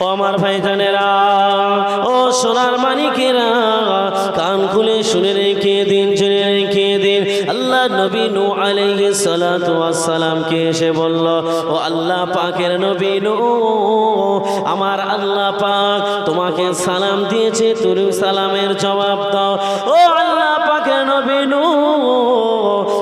ও আমার ভাইজানেরা, ও সোনার মানিকেরা, কান খুলে শুনে রেখে দিন, জেনে রেখে দিন। আল্লাহ নবী নূহ আলাইহিস সালাতু ওয়াস সালামকে এসে বলল, ও আল্লাহ পাকের নবী নূহ, আমার আল্লাহ পাক তোমাকে সালাম দিয়েছে, তুমি সালামের জবাব দাও। ও আল্লাহ পাকের নবী নূহ,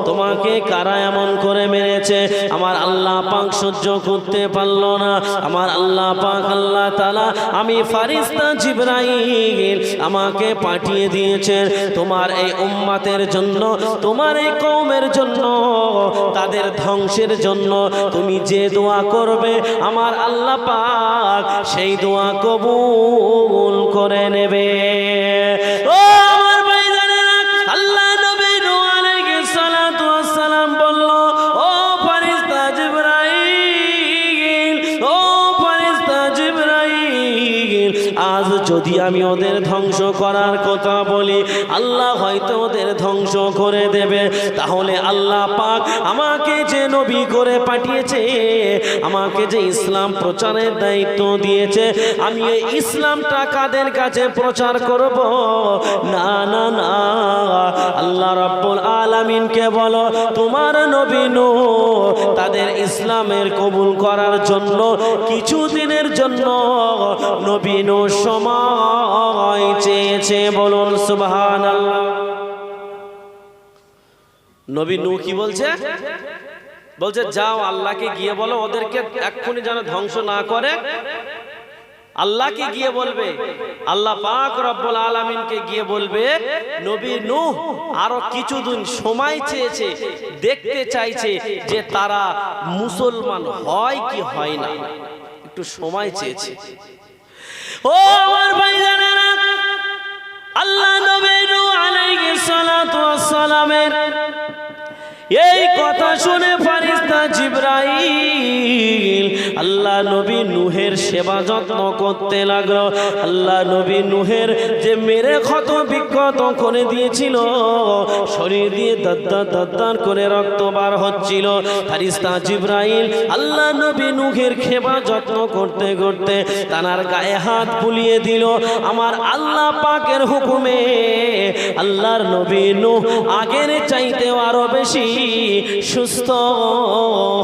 তোমাকে কারা এমন করে মেরেছে? আমার আল্লাহ পাক সহ্য করতে পারল না। আমার আল্লাহ পাক আল্লাহ তাআলা আমি ফারিস্তা জিবরাইল আমাকে পাঠিয়ে দিয়েছেন তোমার এই উম্মতের জন্য, তোমার এই কওমের জন্য, তাদের ধ্বংসের জন্য। তুমি যে দোয়া করবে আমার আল্লাহ পাক সেই দোয়া কবুল করে নেবে। ও আমার ভাইজানেরা, আল্লাহ নবী নূহ আলাইহিস সালাতু ওয়াস সালাম বলল, ও ফারিস্তা জিবরাইল, ও ফারিস্তা জিবরাইল, আজ যদি আমি ওদের ধ্বংস করার কথা বলি, আল্লাহ হয়তো ওদের ধ্বংস করে দেবে। তাহলে আল্লাহ পাক আমাকে যে নবী করে পাঠিয়েছে, আমাকে যে ইসলাম প্রচারের দায়িত্ব দিয়েছে, আমি এই ইসলামটা কাদের কাছে প্রচার করব? না না না, আল্লাহ রাব্বুল আলামিনকে বলো তোমার নবী নূহ তাদের ইসলামের কবুল করার জন্য কিছুদিনের জন্য নবী নূহ সময় চেয়েছে। বলুন সুবহানাল্লাহ। নবী নূহ কি বলছে? বলছে যাও আল্লাহকে গিয়ে বলো ওদেরকে এক্ষুনি যেন ধ্বংস না করে। আল্লাহকে গিয়ে বলবে, আল্লাহ পাক রব্বুল আলামিনকে গিয়ে বলবে, নবী নূহ আরো কিছুদিন সময় চেয়েছে, দেখতে চাইছে যে তারা মুসলমান হয় কি হয় না, একটু সময় চেয়েছে। ও আমার ভাইজানেরা, আল্লাহ নবী নূহ আলাইহিস সালাতু ওয়াস সালামের এই কথা শুনে ফারিস্তা জিবরাইল আল্লাহ নবী নূহের সেবা যত্ন করতে লাগলো। আল্লাহ নবী নূহের যে মেরে ক্ষত বিক্ষত করে দিয়েছিল, শরীর দিয়ে দদ্দার দদ্দার করে রক্ত বার হচ্ছিল, ফারিস্তা জিবরাইল আল্লাহ নবী নূহের সেবা যত্ন করতে করতে তানার গায়ে হাত বুলিয়ে দিল। আমার আল্লাহ পাকের হুকুমে আল্লাহর নবী নূহ আগের চাইতেও আরো বেশি সুস্থ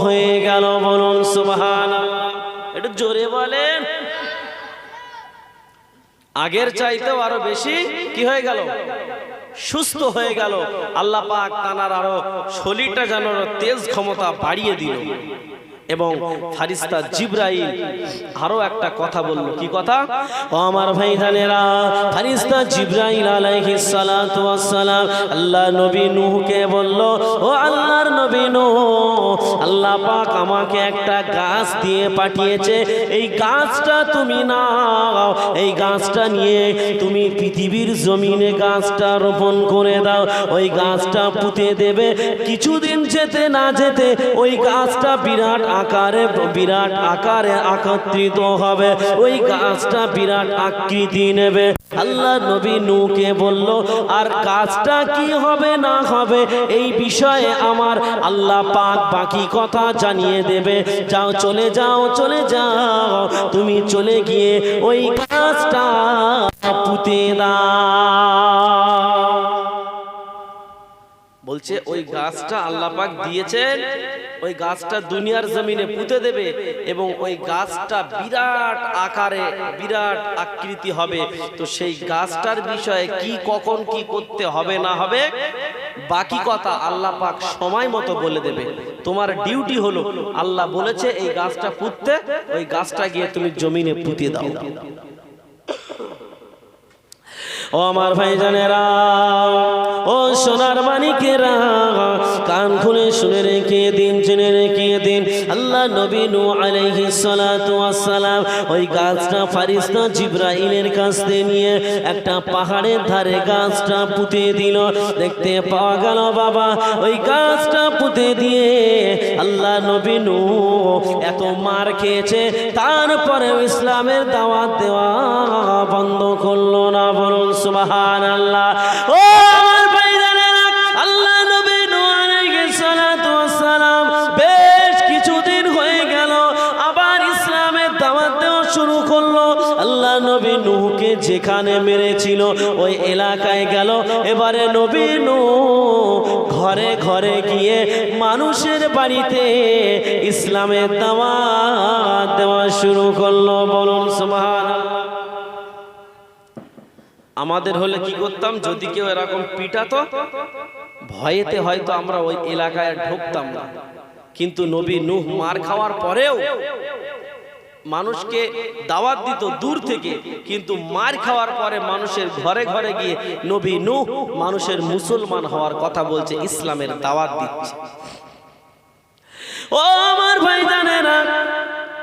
হয়ে গেল। বলুন সুবহানাল্লাহ, একটু জোরে বলেন। আগের চাইতেও আরো বেশি কি হয়ে গেল? সুস্থ হয়ে গেল। আল্লাহ পাক তানার আরো শরীরটা যেন তেজ ক্ষমতা বাড়িয়ে দিল। এবং ফারিস্তা জিবরাইল আরো একটা কথা বলল। কি কথা? ও আমার ভাইজানেরা, ফারিস্তা জিবরাইল আলাইহিস সালাতু ওয়াস সালাম আল্লাহ নবী নূহকে বলল, ও আল্লাহর নবী নূহ, আল্লাহ পাক আমাকে একটা গাছ দিয়ে পাঠিয়েছে, এই গাছটা তুমি নাও, এই গাছটা নিয়ে তুমি পৃথিবীর জমিনে গাছটা রোপণ করে দাও, ওই গাছটা পুঁতে দেবে। কিছুদিন যেতে না যেতে ওই গাছটা বিরাট আকারে একত্রিত হবে, ওই গাছটা বিরাট আকৃতি নেবে। আল্লাহ নবী নূহকে বলল, আর গাছটা কি হবে না হবে এই বিষয়ে আমার আল্লাহ পাক বাকি কথা জানিয়ে দেবে। যাও, চলে যাও, চলে যাও, তুমি চলে গিয়ে ওই গাছটা পুঁতে দাও। বলছে ওই গাছটা আল্লাহ পাক দিয়েছেন, ওই গাছটা দুনিয়ার জমিনে পুঁতে দেবে এবং ওই গাছটা বিরাট আকারে বিরাট আকৃতি হবে। তো সেই গাছটার বিষয়ে কি কখন কি করতে হবে না হবে বাকি কথা আল্লাহ পাক সময় মতো বলে দেবে। তোমার ডিউটি হলো, আল্লাহ বলেছে এই গাছটা পুঁততে, ওই গাছটা গিয়ে তুমি জমিনে পুঁতে দাও। ও আমার ভাইজানেরা, ও সোনার মানিকেরা, কান খুলে শুনে রেখে দিন, জেনে রেখে দিন। আল্লাহ নবী নূহ আলাইহিস সালাতু ওয়াস সালাম ওই গাছটা ফারিস্তা জিবরাইলের কাছ থেকে নিয়ে একটা পাহাড়ের ধারে গাছটা পুঁতে দিল। দেখতে পাওয়া গেল বাবা, ওই গাছটা পুঁতে দিয়ে আল্লাহ নবী নূহ এত মার খেয়েছে, তারপরেও ইসলামের দাওয়াত দেওয়া বন্ধ করলো না। বলুন সুবহানাল্লাহ। ও আমার ভাইজানেরা, আল্লাহ নবী নূহ আলাইহিস সালাতু ওয়াস সালাম বেশ কিছুদিন হয়ে গেল আবার ইসলামের দাওয়াত দেওয়া শুরু করলো। আল্লাহ নবী নূহকে যেখানে মেরেছিল ওই এলাকায় গেল। এবারে নবী নূহ ঘরে ঘরে গিয়ে মানুষের বাড়িতে ইসলামের দাওয়াত দেওয়া শুরু করলো। বলুন সুবহানাল্লাহ। আমাদের হলে কি করতাম, যদি কেউ এরকম পিটাতো ভয়েতে হয়তো আমরা ওই এলাকায় ঢুকতাম না, কিন্তু নবী নূহ মার খাওয়ার পরেও মানুষকে দাওয়াত দিত দূর থেকে, কিন্তু মার খাওয়ার পরে মানুষের ঘরে ঘরে গিয়ে নবী নূহ মানুষের মুসলমান হওয়ার কথা বলছে, ইসলামের দাওয়াত দিচ্ছে। ও আমার ভাইজানেরা,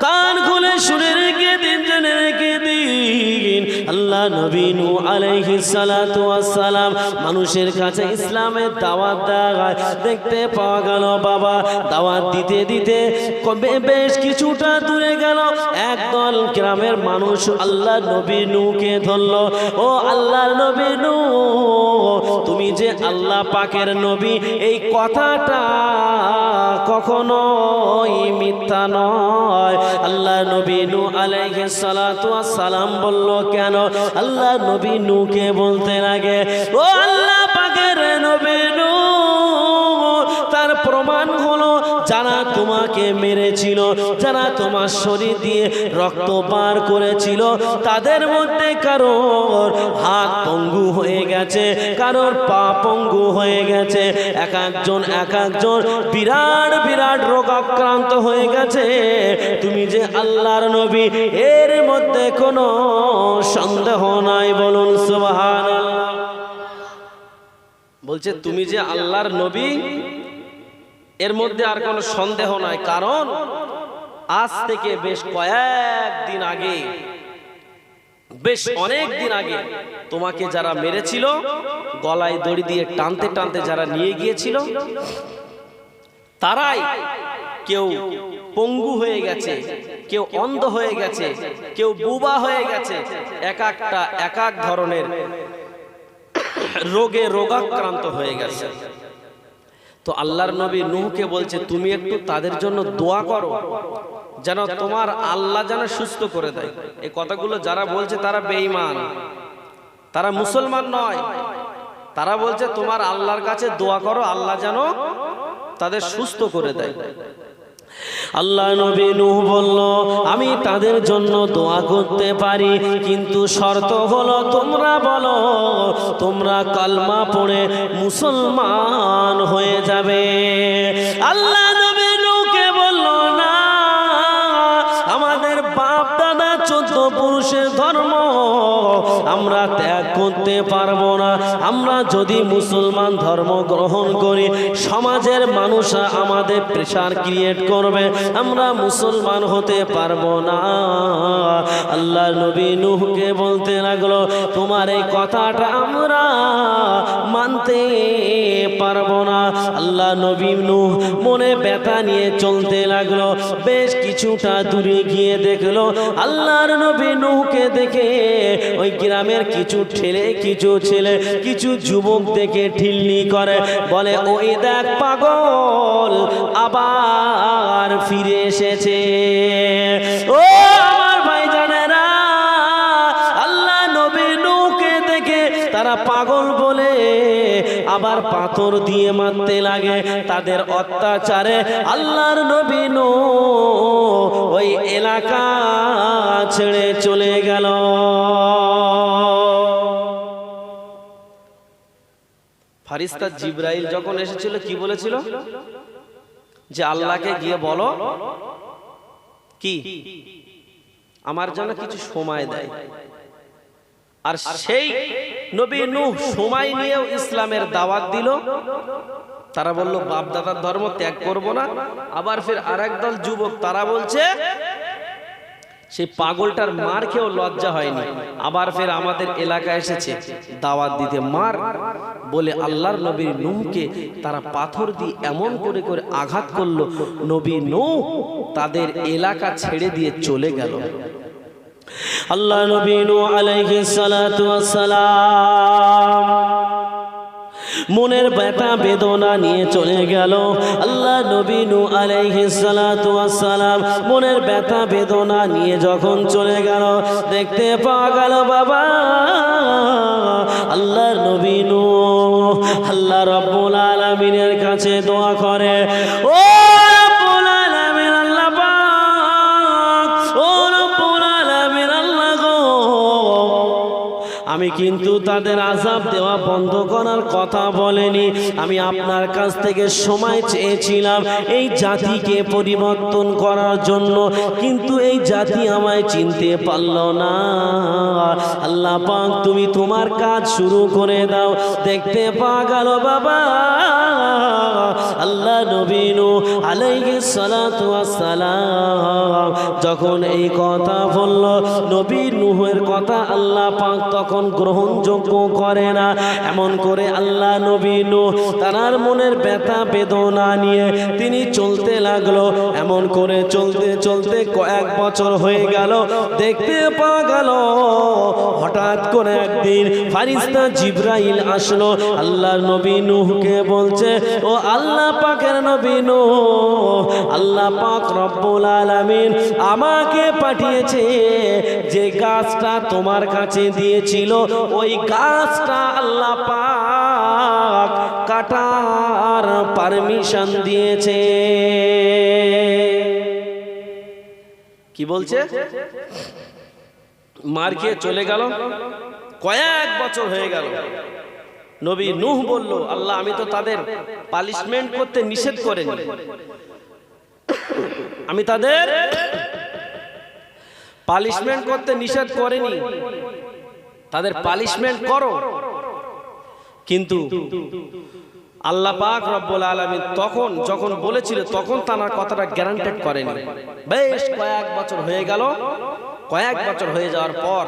কান খুলে শুনে রেখে দিন, জেনে রেখে দিন, আল্লাহ নবী নূহ আলাইহিস সালাতু ওয়াস সালাম মানুষের কাছে ইসলামের দাওয়াত দেয়। দেখতে পাওয়া গেল বাবা দাওয়াত দিতে দিতে কবে বেশ কিছুটা দূরে গেল, একদল গ্রামের মানুষ আল্লাহ নবী নূহকে ধরলো। ও আল্লাহর নবী নূহ, তুমি যে আল্লাহ পাকের নবী, এই কথাটা কখনোই মিথ্যা নয়। আল্লাহ নবী নূহ আলাইহিস সালাতু ওয়াস সালাম বলল, কেন? আল্লাহ নবী নূহকে বলতে লাগে, ও আল্লাহ পাকের নবী নূহ, তার প্রমাণ হলো যারা তোমাকে মেরেছিল, যারা তোমার শরীর দিয়ে রক্ত পার করেছিল, তাদের মধ্যে কারোর হাত পঙ্গু হয়ে গেছে, কারোর পা পঙ্গু হয়ে গেছে, এক একজন বিরাট বিরাট রোগাক্রান্ত হয়ে গেছে। তুমি যে আল্লাহর নবী, এর মধ্যে কোনো সন্দেহ নাই। বলুন সুবহানাল্লাহ। বলছে তুমি যে আল্লাহর নবী, এর মধ্যে আর কোনো সন্দেহ নাই, কারণ আজ থেকে বেশ কয়েকদিন আগে, বেশ অনেক দিন আগে তোমাকে যারা মেরেছিল, গলায় দড়ি দিয়ে টানতে টানতে যারা নিয়ে গিয়েছিল, তারাই কেউ পঙ্গু হয়ে গেছে, কেউ অন্ধ হয়ে গেছে, কেউ বুবা হয়ে গেছে, এক এক ধরনের রোগে রোগাক্রান্ত হয়ে গেছে। তো আল্লাহর নবী নূহকে বলছে, তুমি একটু তাদের জন্য দোয়া করো, যেন তোমার আল্লাহ যেন সুস্থ করে দেয়। এই কথাগুলো যারা বলছে তারা বেঈমান, তারা মুসলমান নয়। তারা বলছে তোমার আল্লাহর কাছে দোয়া করো, আল্লাহ যেন তাদের সুস্থ করে দেয়। আল্লাহ নবী নূহ বলল, আমি তাদের জন্য দোয়া করতে পারি, কিন্তু শর্ত হলো তোমরা বলো তোমরা কালমা পড়ে মুসলমান হয়ে যাবে। আল্লাহ নবী নূহকে বলল, না, আমাদের বাপ দাদা 14 পুরুষের ধর্ম আমরা ত্যাগ করতে পারবো না। আমরা যদি মুসলমান ধর্ম গ্রহণ করি, সমাজের মানুষরা আমাদের প্রেসার ক্রিয়েট করবে, আমরা মুসলমান হতে পারবো না। আল্লাহ নবী নূহকে বলতে লাগলো, তোমার এই কথাটা আমরা মানতে পারবো না। আল্লাহ নবী নূহ মনে ব্যথা নিয়ে চলতে লাগলো। বেশ কিছুটা দূরে গিয়ে দেখলো আল্লাহর নবী নূহকে দেখে ওই গ্রামের কিছু ছেলে কিছু যুবক দেখে ঠিল্লি করে, বলে, ওই দেখ পাগল আবার ফিরে এসেছে। ও আমার ভাইজানেরা, আল্লাহ নবী নূহকে দেখে তারা পাগল বলে আবার পাথর দিয়ে মারতে লাগে। তাদের অত্যাচারে আল্লাহর নবী নূহ ওই এলাকা ছেড়ে চলে গেল। ফারিস্তা জিবরাইল যখন এসেছিল কি বলেছিল, যে আল্লাহকে গিয়ে বলো কি আমার জন্য কিছু সময় দেয়। আর সেই নবী নূহ সময় নিয়েও ইসলামের দাওয়াত দিল। তারা বলল বাপ দাদার ধর্ম ত্যাগ করব না। আবার ফের আরেক দল যুবক তারা বলছে সেই পাগলটার মার খেয়েও লজ্জা হয়নি, আবার ফের আমাদের এলাকায় এসেছে দাওয়াত দিতে। মার বলে আল্লাহর নবী নূহকে তারা পাথর দিয়ে এমন করে করে আঘাত করলো, নবী নূহ তাদের এলাকা ছেড়ে দিয়ে চলে গেল। আল্লাহ নবী নূহ আলাইহিস সালাতু ওয়াস সালাম মনের ব্যথা বেদনা নিয়ে চলে গেল। আল্লাহ নবী নূহ আলাইহিস সালাতু ওয়াস সালাম মনের ব্যথা বেদনা নিয়ে যখন চলে গেল, দেখতে পাওয়া গেল বাবা আল্লাহর নবী নূহ আল্লাহ রাব্বুল আলামিনের কাছে দোয়া করে, ও রাব্বুল আলামিন আল্লাহ পাক, ও রাব্বুল আলামিন আল্লাহ গো, আমি কিন্তু তাদের আযাব দেওয়া বন্ধ করার কথা বলেনি, আমি আপনার কাছ থেকে সময় চেয়েছিলাম এই জাতিকে পরিবর্তন করার জন্য, কিন্তু এই জাতি আমায় চিনতে পারল না। আল্লাহ পাক তুমি তোমার কাজ শুরু করে দাও। দেখতে পাওয়া গেল বাবা আল্লাহ নবী নূহ আলাইহিস সালাতু ওয়াস সালাম যখন এই কথা বলল, নবী নূহের কথা আল্লাহ পাক তখন গ্রহণযোগ্য করে না। এমন করে আল্লাহ নবী নূহ তার মনের ব্যথা বেদনা নিয়ে তিনি চলতে লাগলো। এমন করে চলতে চলতে কয়েক বছর হয়ে গেল। দেখতে পাওয়া গেল হঠাৎ করে একদিন ফারিস্তা জিবরাইল আসলো, আল্লাহ নবী নূহকে বলছে, ও আল্লাহ পাকের নবী নূহ, আল্লাহ পাক রব্বুল আলামিন আমাকে পাঠিয়েছে যে গাছটা তোমার কাছে দিয়েছিল ওই গাছটা আল্লাহ পাক কাটার পারমিশন দিয়েছে। কি বলছে? মার খেয়ে চলে গেল, কয়েক বছর হয়ে গেল। নবী নূহ বলল, আল্লাহ আমি তো তাদের পানিশমেন্ট করতে নিষেধ করিনি, আমি তাদের পানিশমেন্ট করতে নিষেধ করিনি, তাদের পানিশমেন্ট করো। কিন্তু আল্লাহ পাক রব্বুল আলামিন তখন যখন বলেছিল তখন তার কথাটা গ্যারান্টেড করেনি। বেশ কয়েক বছর হয়ে গেল। কয়েক বছর হয়ে যাওয়ার পর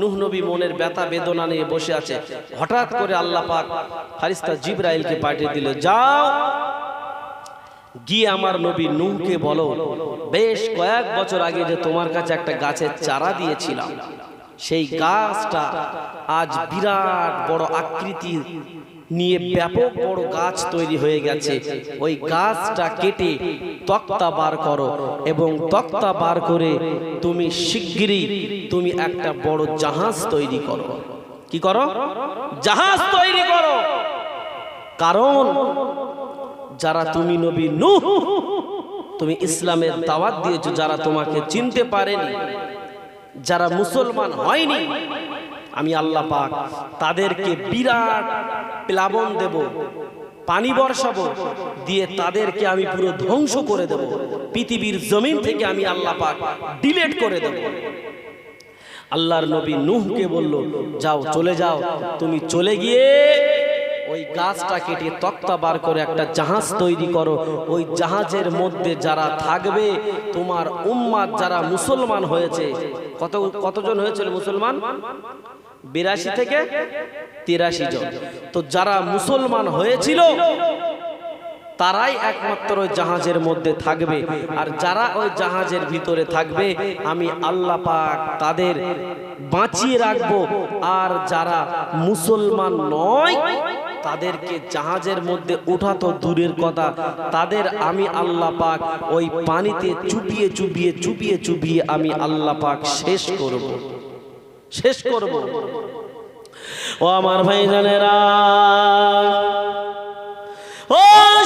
নূহ নবী মনের ব্যথা বেদনা নিয়ে বসে আছে। হঠাৎ করে আল্লাহ পাক ফারিস্তা জিবরাইলকে পাঠিয়ে দিল, যাও গিয়ে আমার নবী নূহকে বলো, বেশ কয়েক বছর আগে যে তোমার কাছে একটা গাছের চারা দিয়েছিলাম, সেই গাছটা আজ বিরাট বড় আকৃতি নিয়ে ব্যাপক বড় গাছ তৈরি হয়ে গেছে। ওই গাছটা কেটে তক্তা বার করো এবং তক্তা বার করে তুমি শিগগিরই তুমি একটা বড় জাহাজ তৈরি করো। কি করো? জাহাজ তৈরি করো। কারণ যারা তুমি নবী নূহ, তুমি ইসলামের দাওয়াত দিয়েছো, যারা তোমাকে চিনতে পারেনি, যারা মুসলমান হয়নি, আমি আল্লাহ পাক তাদেরকে বিরাট প্লাবন দেব, পানি বর্ষাবো, দিয়ে তাদেরকে আমি পুরো ধ্বংস করে দেব, পৃথিবীর জমিন থেকে আমি আল্লাহ পাক ডিলিট করে দেব। আল্লাহর নবী নূহকে বলল, যাও চলে যাও, তুমি চলে গিয়ে ওই গাছটা কেটে তক্তা বার করে একটা জাহাজ তৈরি করো। ওই জাহাজের মধ্যে যারা থাকবে তোমার উম্মাত যারা মুসলমান হয়েছে, কতজন হয়েছিল মুসলমান? 82 থেকে 83 জন। তো যারা মুসলমান হয়েছিল তারাই একমাত্র ওই জাহাজের মধ্যে থাকবে, আর যারা ওই জাহাজের ভিতরে থাকবে আমি আল্লাহ পাক তাদের বাঁচিয়ে রাখবো, আর যারা মুসলমান নয় তাদেরকে জাহাজের মধ্যে ওঠা তো দূরের কথা, তাদের আমি আল্লাহ পাক ওই পানিতে চুপিয়ে চুপিয়ে চুপিয়ে চুপিয়ে আমি আল্লাহ পাক শেষ করব, শেষ করব। ও আমার ভাইজানেরা, ও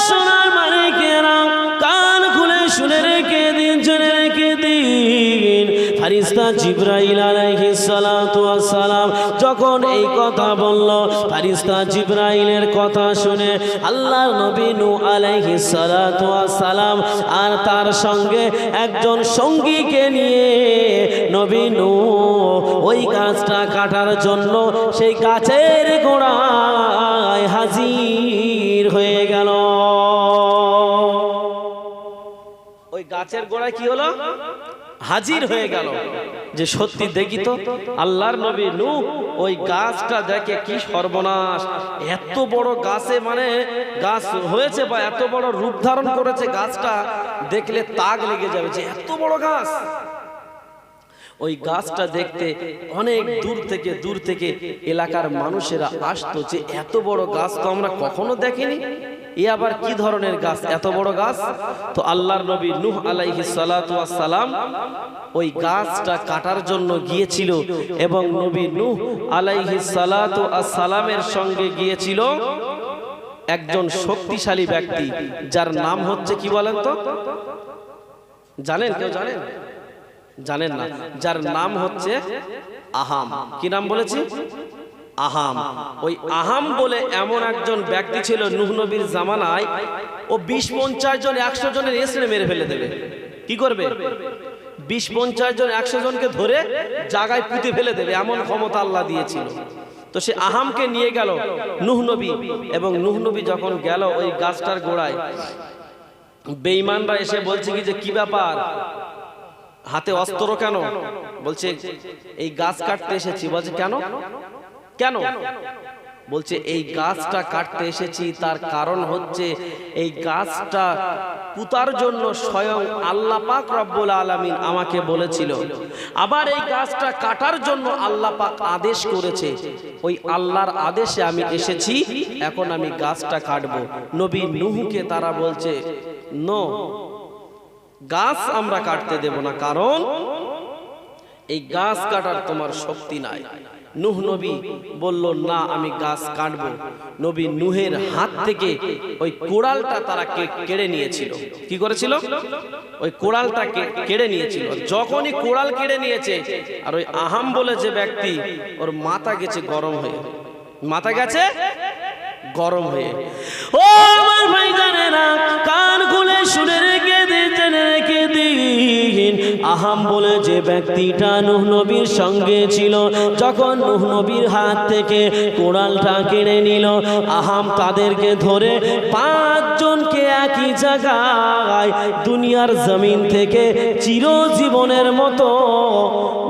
সোনার মানিকেরা, কান খুলে শুনে রেখে দিন, শুনে রেখে দিন। ফারিস্তা জিবরাইল আলাইহিস সালাতু ওয়াস সালাম যখন এই কথা বলল, ফারিস্তা জিবরাইলের কথা শুনে আল্লাহর নবী নূহ আলাইহিস সালাতু ওয়াস সালাম আর তার সঙ্গে একজন সঙ্গীকে নিয়ে নবী নূহ ওই গাছটা কাটার জন্য সেই গাছের গোড়ায় হাজির হয়ে গেল। ওই গাছের গোড়ায় কি হলো? হাজির হয়ে গেল। যে সত্যি দেখি তো আল্লাহর নবী নূহ ওই গাছটা দেখে কি সর্বনাশ, এত বড় গাছে মানে গাছ হয়েছে বা এত বড় রূপ ধারণ করেছে, গাছটা দেখলে তাক লেগে যাবে যে এত বড় গাছ। ওই গাছটা দেখতে অনেক দূর থেকে এলাকার মানুষেরা আসতো, যে এত বড় গাছ তো আমরা কখনো দেখিনি, এ আবার কি ধরনের গাছ, এত বড় গাছ। তো আল্লাহর নবী নূহ আলাইহিস সালাতু ওয়াস সালাম ওই গাছটা কাটার জন্য গিয়েছিল, এবং নবী নূহ আলাইহিস সালাতু ওয়াস সালামের সঙ্গে গিয়েছিল একজন শক্তিশালী ব্যক্তি, যার নাম হচ্ছে কি বলেন তো, জানেন? কেউ জানেন? জানেন না? যার নাম হচ্ছে আহাম। কি নাম বলেছি? আহাম। ওই আহাম বলে এমন একজন ব্যক্তি ছিল নূহ নবীর জামানায়, ও 20-50 জন 100 জনের এসরে মেরে ফেলে দেবে। কি করবে? 20-50 জন 100 জনকে ধরে জায়গায় পুঁতে ফেলে দেবে, এমন ক্ষমতা আল্লাহ দিয়েছিল। তো সে আহামকে নিয়ে গেল নূহ নবী, এবং নূহ নবী যখন গেল ওই গাছটার গোড়ায়, বেঈমানরা এসে বলছে কি যে কি ব্যাপার, হাতে অস্ত্র কেন? বলছে এই গাছ কাটতে এসেছি। বলছে কেন কেন? বলছে এই গাছটা কাটতে এসেছি, তার কারণ হচ্ছে এই গাছটা পুতার জন্য স্বয়ং আল্লাহ পাক রব্বুল আলামিন আমাকে বলেছিল, আবার এই গাছটা কাটার জন্য আল্লাহ পাক আদেশ করেছে, ওই আল্লাহর আদেশে আমি এসেছি, এখন আমি গাছটা কাটবো। নবী নূহকে তারা বলছে নো, গাছ আমরা কাটতে দেব না, কারণ এই গাছ কাটার তোমার শক্তি নাই। নূহ নবী বলল না, আমি গাছ কাটবো। নবী নূহের হাত থেকে ওই কোড়ালটা তারা কেড়ে নিয়েছিল। কি করেছিল? ওই কোড়ালটাকে কেড়ে নিয়েছিল। যখনই কোড়াল কেড়ে নিয়েছে, আর ওই আহাম বলে যে ব্যক্তি, ওর মাথা গেছে গরম হয়ে, মাথা গেছে গরম হয়ে। ও আমার ভাইজানেরা, কান খুলে শুনে রেখে দিন, আহাম বলে যে ব্যক্তিটা নূহ নবীর সঙ্গে ছিল, যখন নূহ নবীর হাত থেকে কোড়ালটা কেড়ে নিল, আহাম তাদেরকে ধরে 5 জনকে একই জায়গায় দুনিয়ার জমিন থেকে চিরজীবনের মতো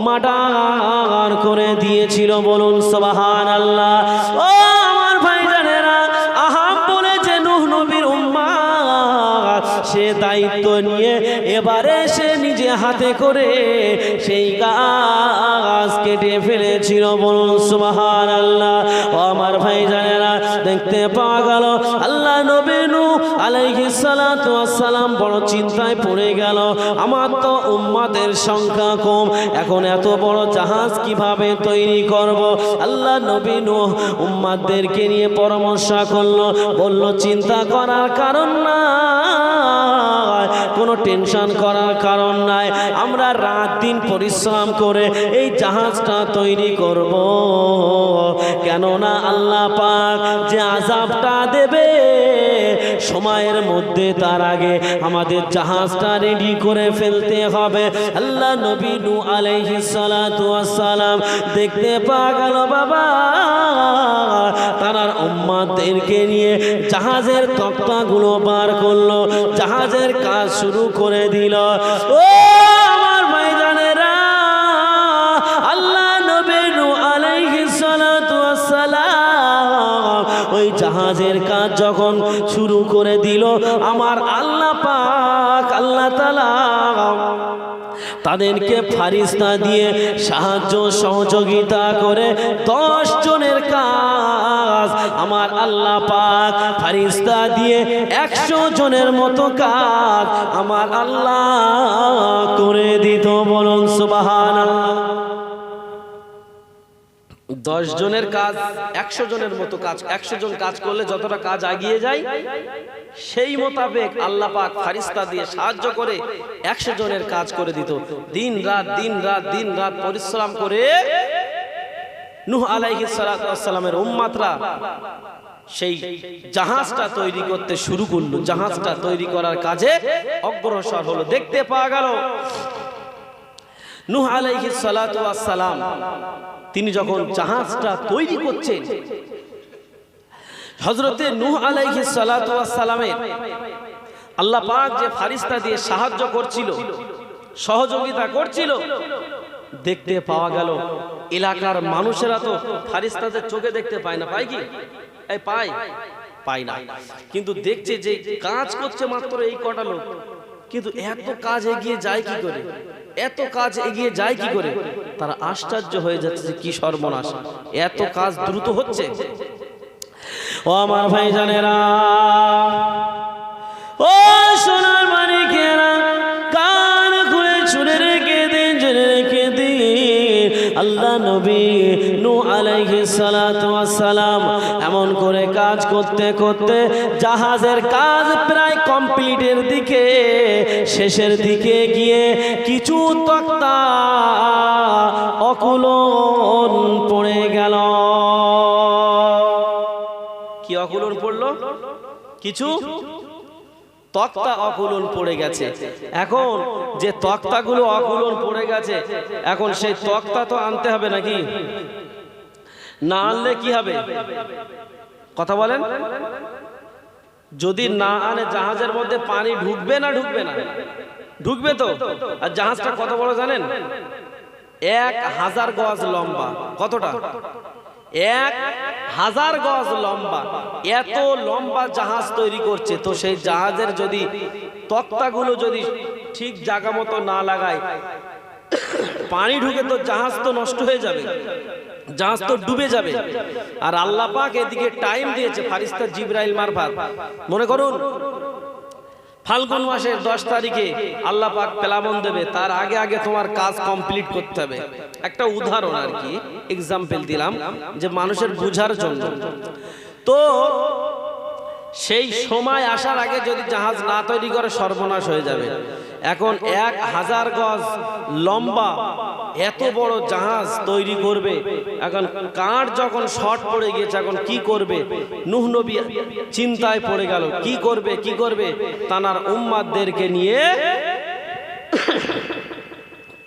মার্ডার করে দিয়েছিল। বলুন সুবহানাল্লাহ। ও আমার ভাইজানেরা, আহাম বলে যে নূহ নবীর উম্মাত, সে দায়িত্ব নিয়ে এবারে সে নিজে হাতে করে সেই গাছ কেটে ফেলেছিল। বলুন সুবহানাল্লাহ। ও আমার ভাইজানেরা, দেখতে পাওয়া গেল আল্লাহ নবী নূহ আলাইহিস সালাতু ওয়াস সালাম বড় চিন্তায় পড়ে গেল, আমার তো উম্মতের সংখ্যা কম, এখন এত বড় জাহাজ কিভাবে তৈরি করব? আল্লাহ নবী নূহ উম্মতদেরকে নিয়ে পরামর্শ করলো, বলল চিন্তা করার কারণ নাই, কোনো টেনশন করার কারণ নাই, আমরা রাত দিন পরিশ্রম করে এই জাহাজটা তৈরি করব। কেননা আল্লাহ পাক যে আযাবটা দেবে সময়ের মধ্যে, তার আগে আমাদের জাহাজটা রেডি করে ফেলতে হবে। আল্লাহ নবী নূহ আলাইহিস সালাতু ওয়াস সালাম দেখতে পাওয়া গেল বাবা, তার উম্মতদেরকে নিয়ে জাহাজের তক্তাগুলো বার করলো, জাহাজের কাজ শুরু করে দিল। ও আমার ভাইজানেরা, আল্লাহ নবী নূহ আলাইহিস সালাতু ওয়াস সালাম ওই জাহাজের কাজ যখন শুরু করে দিল, আমার আল্লাহ পাক আল্লাহ তাআলা তাদেরকে ফারিস্তা দিয়ে সাহায্য সহযোগিতা করে 10 জনের কাজ আমার আল্লাহ পাক ফারিস্তা দিয়ে 100 জনের মতো কাজ আমার আল্লাহ করে দিত। বলুন সুবহানাল্লাহ। 10 জনের কাজ 100 জনের মতো কাজ, 100 জন কাজ করলে যতটা কাজ এগিয়ে যায়, সেই মোতাবেক আল্লাহ পাক ফারিস্তা দিয়ে সাহায্য করে 100 জনের কাজ করে দিত। দিন রাত পরিশ্রম করে নূহ আলাইহিস সালাতু ওয়াস সালামের উম্মতরা সেই জাহাজটা তৈরি করতে শুরু করলো। জাহাজটা তৈরি করার কাজে অগ্রসর হলো। দেখতে পাওয়া গেল নূহ আলাইহিস সালাতু ওয়াস সালাম তিনি যখন জাহাজটা তৈরি করছেন, হযরতে নূহ আলাইহিস সালাতু ওয়াস সালামের আল্লাহ পাক যে ফারিস্তা দিয়ে সাহায্য করছিল, সহযোগিতা করছিল, দেখতে পাওয়া গেল এলাকার মানুষেরা তো ফারিস্তাদের চোখে দেখতে পায় না, পায় কি? এই পায় না, কিন্তু দেখছে যে কাজ করছে মাত্র এই কটা লোক, কিন্তু এত কাজ এগিয়ে যায় কি করে? এত কাজ এগিয়ে যায় কি করে? তারা আশ্চর্য হয়ে যাচ্ছে যে কি সর্বনাশ, এত কাজ দ্রুত হচ্ছে। ও আমার ভাইজানেরা, ও সোনার মানিকেরা, কান খুলে শুনে রেখে দিন, জেনে রেখে দিন, আল্লাহ নবী নূহ আলাইহিস সালাতু ওয়াস সালাম এমন করে কাজ করতে করতে জাহাজের কাজ প্রায় কমপ্লিটের দিকে, শেষের দিকে গিয়ে কিছু তক্তা অকুলন পড়ে গেল। কি অকুলন পড়লো? কিছু তক্তা অকুলন পড়ে গেছে। এখন যে তক্তাগুলো অকুলন পড়ে গেছে, এখন সেই তক্তা তো আনতে হবে নাকি? না আনলে কি হবে? কথা বলেন। যদি না আনে জাহাজের মধ্যে পানি ঢুকবে না ঢুকবে না? ঢুকবে তো। আর জাহাজটা কত বড় জানেন? 1000 গজ লম্বা। কতটা? 1000 গজ লম্বা। এত লম্বা জাহাজ তৈরি করছে, তো সেই জাহাজের যদি তক্তাগুলো যদি ঠিক জায়গা মতো না লাগায়, পানি ঢুকে তো জাহাজ তো নষ্ট হয়ে যাবে, জাহাজ তো ডুবে যাবে। আর আল্লাহ পাক এদিকে টাইম দিয়েছে ফারিস্তা জিবরাইল মারফত। মনে করুন ফাল্গুন মাসের 10 তারিখে আল্লাহ পাক প্লাবন দেবে, তার আগে আগে তোমার কাজ কমপ্লিট করতে হবে। একটা উদাহরণ আর কি, এক্সাম্পল দিলাম যে মানুষের বুঝার জন্য। তো সেই সময় আসার আগে যদি জাহাজ না তৈরি করে সর্বনাশ হয়ে যাবে। এখন 1000 গজ লম্বা এত বড় জাহাজ তৈরি করবে, এখন কাঠ যখন শর্ট পড়ে গিয়েছে, এখন কি করবে? নূহ নবী চিন্তায় পড়ে গেল, কি করবে কি করবে। তানার উম্মাতদেরকে নিয়ে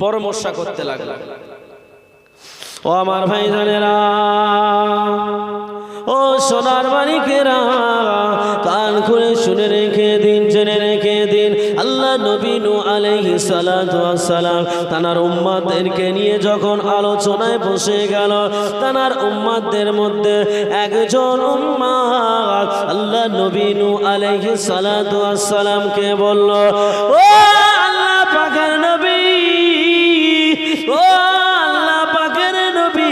পরামর্শ করতে লাগলো। ও আমার ভাইজানেরা, ও সোনার মানিকেরা, কান খুলে শুনে রেখে দিন, জেনে রেখে দিন, আল্লাহ নবী নূহ আলাইহিস সালাতু ওয়াস সালাম তানার উম্মতদেরকে নিয়ে যখন আলোচনায় বসে গেল, তানার উম্মতদের মধ্যে একজন উম্মত আল্লাহ নবী নূহ আলাইহিস সালাতু ওয়াস সালামকে বলল, ও আল্লাহ পাকের নবী, ও আল্লাহ পাকের নবী,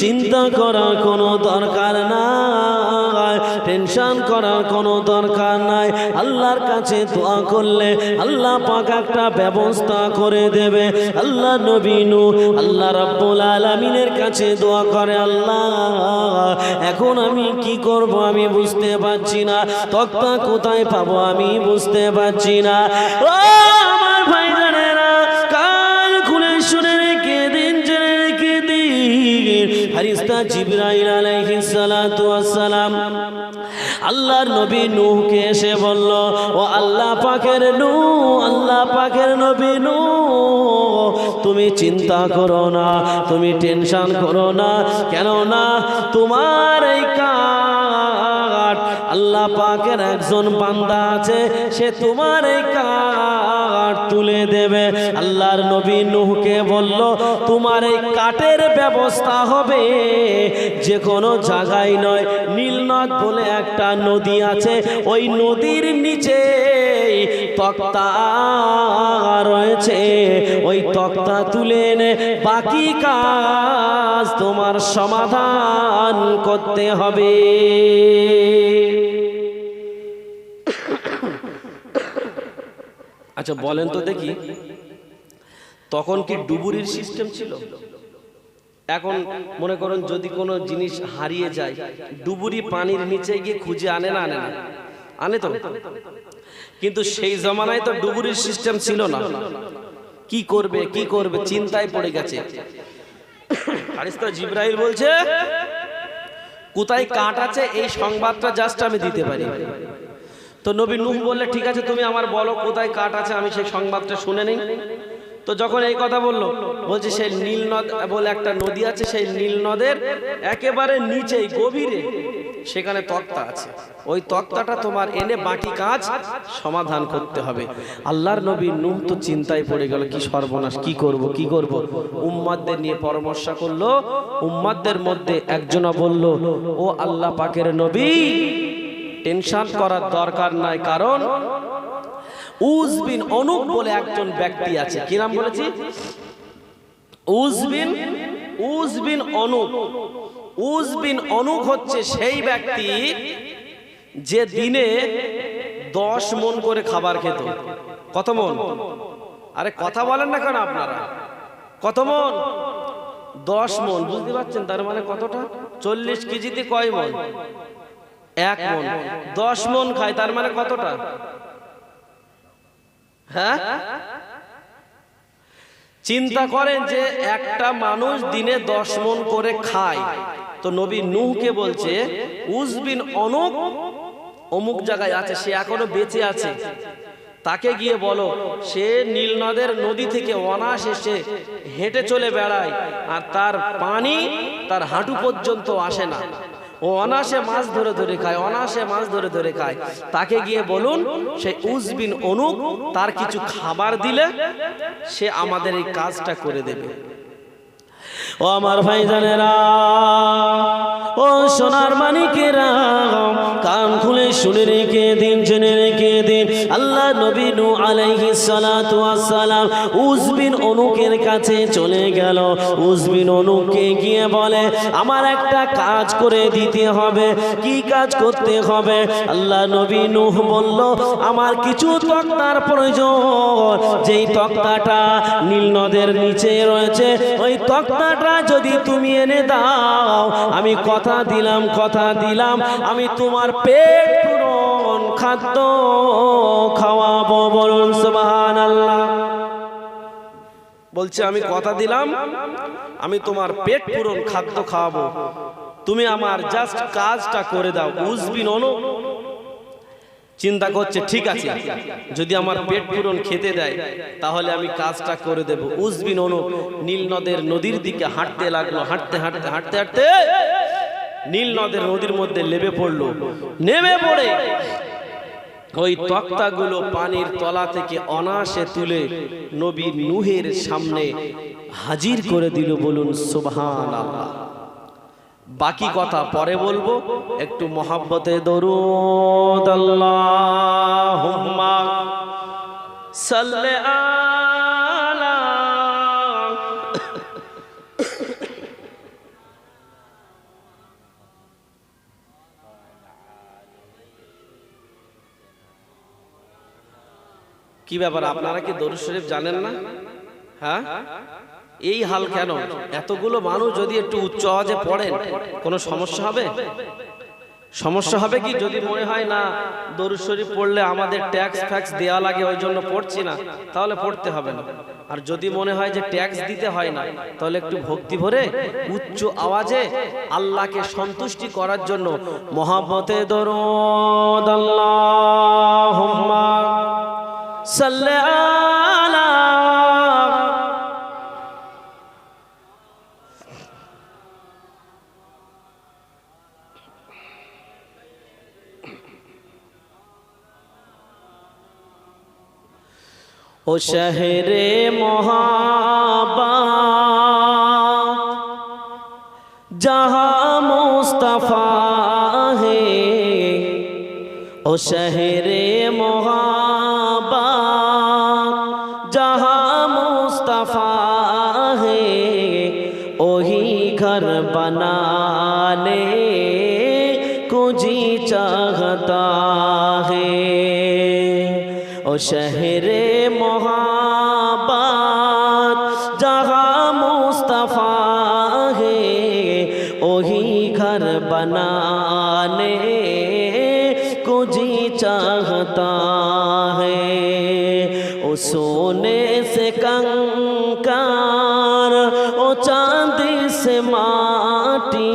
চিন্তা করার কোনো দরকার নাই, টেনশন করার কোনো দরকার নাই। আল্লাহর কাছে দোয়া করলে আল্লাহ পাক একটা ব্যবস্থা করে দেবে। আল্লাহ নবী নূহ আল্লাহ রাব্বুল আলামিনের কাছে দোয়া করে, আল্লাহ এখন আমি কি করব আমি বুঝতে পারছি না, তক্তা কোথায় পাবো আমি বুঝতে পারছি না। ও আমার ভাইজানেরা, কান খুলে শুনে রেখে দিন, জেনে রেখে দিন, ফারিস্তা জিবরাইল আলাইহিস সালাতু ওয়াস সালাম আল্লাহর নবী নূহকে এসে বলল, ও আল্লাহ পাকের নূহ, আল্লাহ পাকের নবী নূহ, তুমি চিন্তা করো না, তুমি টেনশন করো না, কেন না তোমার এই কাঠ আল্লাহ পাকের একজন বান্দা আছে, সে তোমার এই কাঠ তুলে দেবে। আল্লাহর নবী নূহকে বলল, তোমার এই কাঠের ব্যবস্থা হবে যে কোনো জায়গায় নয়, নীলনদ বলে একটা নদী আছে, ওই নদীর নিচে তক্তা রয়েছে, ওই তক্তা তুলে এনে বাকি কাজ তোমার সমাধান করতে হবে। আচ্ছা বলেন তো দেখি, তখন কি ডুবুরির সিস্টেম ছিল? এখন মনে করুন যদি কোনো জিনিস হারিয়ে যায়, ডুবুরি পানির নিচে গিয়ে খুঁজে আনে না? আনে না? আনে তো। কিন্তু সেই জমানায় তো ডুবুরির সিস্টেম ছিল না। কি করবে কি করবে চিন্তায় পড়ে গেছে। ফারিস্তা জিবরাইল বলছে, কোথায় কাঠ আছে এই সংবাদটা জাস্ট আমি দিতে পারি। তো নবী নূহ বললে, ঠিক আছে তুমি আমার বলো কোথায় কাঠ আছে, আমি সেই সংবাদটা শুনে নেই। তো যখন এই কথা বললো, বলছে সেই নীল নদ বলে একটা নদী আছে, সেই নীল নদের একেবারে নিচেই গভীরে সেখানে তক্তা আছে, ওই তক্তাটা তোমার এনে বাকি কাজ সমাধান করতে হবে। আল্লাহর নবী নূহ তো চিন্তায় পড়ে গেল, কি সর্বনাশ, কি করব কি করব। উম্মতদের নিয়ে পরামর্শ করলো। উম্মতদের মধ্যে একজনা বলল, ও আল্লাহ পাকের নবী, টেনশন করার দরকার নাই, কারণ উজ বিন অনুক বলে একজন ব্যক্তি আছে। কি নাম বলেছি? উজ বিন অনুক। উজ বিন অনুক হচ্ছে সেই ব্যক্তি যে দিনে 10 মণ করে খাবার খেত। কত মণ? আরে কথা বলেন না কেন আপনারা? কত মণ? 10 মণ। বুঝতে পারছেন? তার মানে কতটা? 40 কেজিতে কয় মণ? 1 মণ। 10 মণ খায়, তার মানে কতটা? হ্যাঁ, চিন্তা করেন যে একটা মানুষ দিনে 10 মণ করে খায়, তো নবী নূহকে বলছে উজ বিন অনুক অমুক জায়গায় আছে, সে এখনো বেঁচে আছে, তাকে গিয়ে বলো সে নীল নদের নদী থেকে অনায়াসে এসে হেঁটে চলে বেড়ায়, আর তার পানি তার হাঁটু পর্যন্ত আসে না, ও অনায়াসে মাছ ধরে ধরে খায়, অনায়াসে মাছ ধরে ধরে খায়। তাকে গিয়ে বলুন সেই উজ বিন অনুক, তার কিছু খাবার দিলে সে আমাদের এই কাজটা করে দেবে। ও আমার ভাইজানেরা, ও সোনার মানিকেরা, কান খুলে শুনে রেখে দিন, জেনে রেখে দিন। আল্লাহ নবী নূহ আলাইহিস সালাতু ওয়াস সালাম উজ বিন অনুকের কাছে চলে গেল। উজ বিন অনুককে গিয়ে বলে আমার একটা কাজ করে দিতে হবে। কি কাজ করতে হবে? আল্লাহ নবী নূহ বলল আমার কিছু তক্তার প্রয়োজন, যেই তক্তাটা নীল নদের নিচে রয়েছে, ওই তক্তাটা যদি তুমি এনে দাও, আমি কথা দিলাম আমি তোমার পেট পূরণ খাদ্য খাওয়াবো। বলুন সুবহানাল্লাহ। বলছে আমি কথা দিলাম আমি তোমার পেট পূরণ খাদ্য খাওয়াবো, তুমি আমার জাস্ট কাজটা করে দাও। উজ বিন অনুক চিন্তা করছে ঠিক আছে, যদি আমার পেট পূরণ খেতে দেয় তাহলে আমি কাজটা করে দেব। উজ বিন অনুক নীল নদের নদীর দিকে হাঁটতে লাগলো। হাঁটতে নীল নদের নদীর মধ্যে নেমে পড়লো। নেমে পড়ে ওই তক্তাগুলো পানির তলা থেকে অনায়াসে তুলে নবী নূহের সামনে হাজির করে দিল। বলুন সুবহানাল্লাহ। বাকি কথা পরে বলবো, একটু মহাব্বতে দরুদ আল্লাহুম্মা সাল্লি আলা। কি ব্যাপার, আপনারা কি দরুদ শরীফ জানেন না? হ্যাঁ, এই হাল কেন? এতগুলো মানুষ যদি একটু উচ্চ আওয়াজে পড়েন কোনো সমস্যা হবে? সমস্যা হবে কি? যদি মনে হয় না দরুদ শরীফ পড়লে আমাদের ট্যাক্স ফ্যাক্স দেওয়া লাগে ওই জন্য পড়ছি না, তাহলে পড়তে হবে না। আর যদি মনে হয় যে ট্যাক্স দিতে হয় না, তাহলে একটু ভক্তি ভরে উচ্চ আওয়াজে আল্লাহকে সন্তুষ্টি করার জন্য মহাব্বতে দরুদ আল্লাহুম্মা সাল্লি আলা। ओ शहरे मोहब्बत जहाँ मुस्तफा है, ओ शहरे मोहब्बत जहाँ मुस्तफा है, वही घर बनाने को जी चाहता है। ओ शहरे मोहब्बत जहाँ मुस्तफा है, वही घर बनाने को जी चाहता है। ओ सोने से कंकार, ओ चांदी से माटी,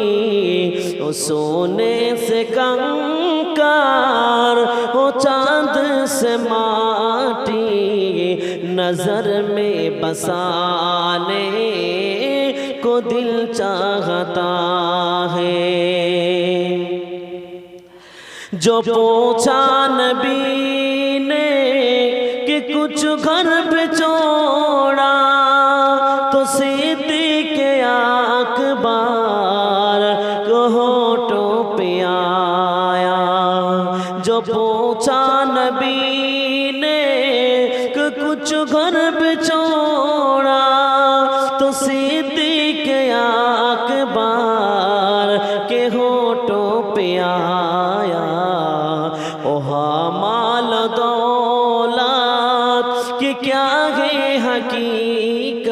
ओ सोने से कंकार, ओ चांद से माटी, नजर में बसाने को दिल चाहता है। जो पूछा नबी ने कि कुछ घर पे छोड़ा, तो सिद्दीक़ अकबर को होठों पे आया। जो पूछा नबी ने के अकबर के होठों पे आया, ओहा माल दौलत कि क्या है हकीकत,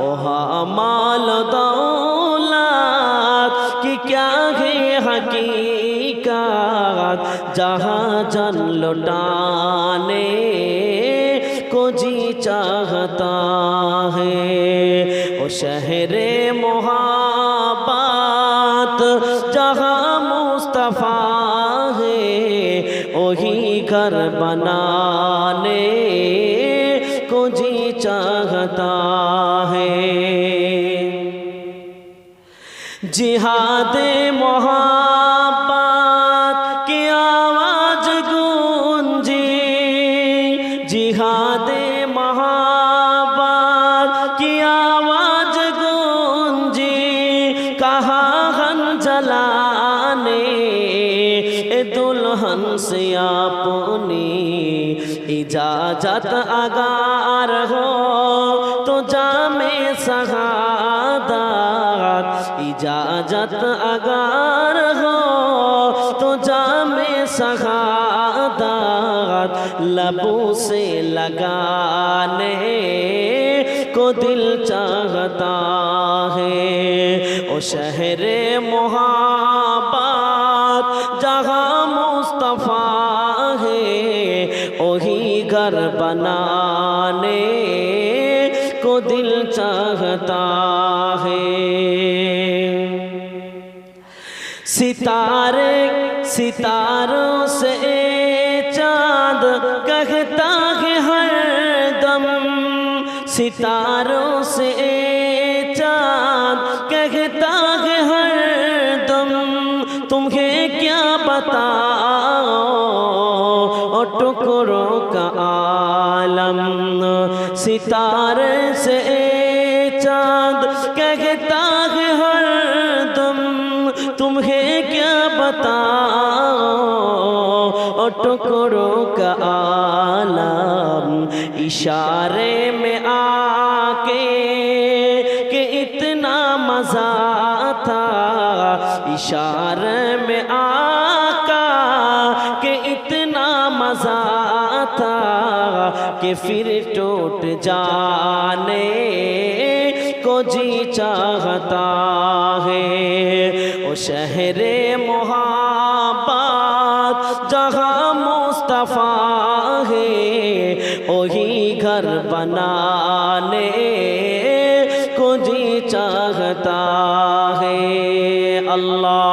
ओहा माल दौलत कि क्या है हकीकत, जहाँ जन लुटाने को जी चाहता है। ओ शहरे मोहब्बत जहाँ मुस्तफ़ा है, वही घर बनाने को जी चाहता है। जिहादे मोहब्बत की आवाज गूंजी, जिहादे मोहब्बत की आवाज गूंजी, कहा हन जलाने दुल्हन से अपनी इजाजत अगार हो तो जामे शहादत, इजाजत अगार हो तो जामे शहादत, लबों से लगाने को दिल चाहता है। ओ शहरे मोहब्बत जहाँ मुस्तफ़ा है, वही घर बनाने को दिल चाहता है। सितारे सितारों से चाँद कहता है हर दम, सितारों से चाँद कहता है हर दम, तुम्हें क्या बताओ टुकड़ों का आलम, सितारे से चाँद कहता है हर दम, तुम्हें क्या बताओ टुकड़ों का आलम, इशारे में आके कि इतना मजा था, इशारे में आका कि इतना मजा था कि फिर टूट जाने को जी चाहता है। ओ शहरे मोहब्बत जहाँ मुस्तफ़ा है, वही घर बनाने को जी चाहता है। अल्लाह